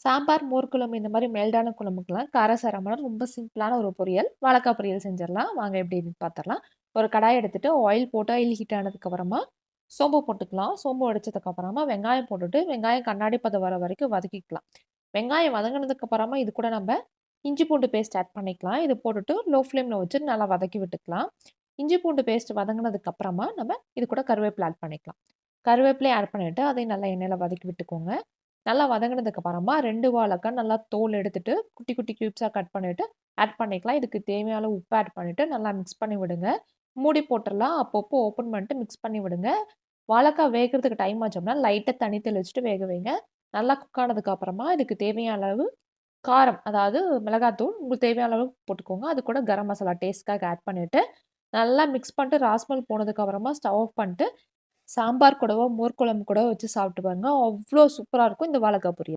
சாம்பார், மோர் குழம்பு இந்த மாரி மைல்டான குழம்புக்கெல்லாம் காரசாரமான ரொம்ப சிம்பிளான ஒரு பொரியல். வாழைக்கா பொரியல் செஞ்சிரலாம். வாங்க எப்படின்னு பார்த்துரலாம். ஒரு கடாய் எடுத்துட்டு ஆயில் போட்டு ஆயில் ஹீட் ஆனதுக்கப்புறமா, சோம்பு போட்டுக்கலாம். சோம்பு வெடிச்சதுக்கப்புறமா வெங்காயம் போட்டுட்டு, வெங்காயம் கண்ணாடி பதம் வர வரைக்கும் வதக்கிக்கலாம். வெங்காயம் வதங்குனதுக்கப்புறமா இது கூட நம்ப இஞ்சி பூண்டு பேஸ்ட் ஆட் பண்ணிக்கலாம். இது போட்டுட்டு லோ ஃப்ளேம்ல வச்சு நல்லா வதக்கி விட்டுக்கலாம். இஞ்சி பூண்டு பேஸ்ட் வதங்குனதுக்கப்புறமா, நம்ம இது கூட கருவேப்பில ஆட் பண்ணிக்கலாம். கருவேப்பிலையும் ஆட் பண்ணிட்டு, அதையும் நல்லா எண்ணெயில வதக்கி விட்டுக்கோங்க. நல்லா வதங்குனதுக்கு அப்புறமா 2 வாழைக்காய் நல்லா தோல் எடுத்துட்டு, குட்டி, குட்டி கியூப்ஸா கட் பண்ணிட்டு ஆட் பண்ணிக்கலாம். இதுக்கு தேவையான அளவு உப்பு ஆட் பண்ணிட்டு, நல்லா மிக்ஸ் பண்ணி விடுங்க. மூடி போட்டுறலாம். அப்பப்போ ஓப்பன் பண்ணிட்டு மிக்ஸ் பண்ணி விடுங்க. வாழைக்காய் வேகறதுக்கு டைம் ஆச்சு அப்படின்னா, லைட்டா தண்ணி தெளிச்சுட்டு வேக வைங்க. நல்லா குக் ஆனதுக்கு அப்புறமா, இதுக்கு தேவையான அளவு காரம், அதாவது மிளகாத்தூள் உங்களுக்கு தேவையான அளவு போட்டுக்கோங்க. அது கூட கரம் மசாலா டேஸ்ட்க்காக ஆட் பண்ணிட்டு, நல்லா மிக்ஸ் பண்ணிட்டு ராஸ்மல் போனதுக்கு அப்புறமா ஸ்டவ் ஆஃப் பண்ணிட்டு, சாம்பார் கூடவோ, மோர் குழம்பு கூடவோ வச்சு சாப்பிட்டு பாருங்க. அவ்ளோ சூப்பரா இருக்கும் இந்த வாழைக்காய் பொரியல்.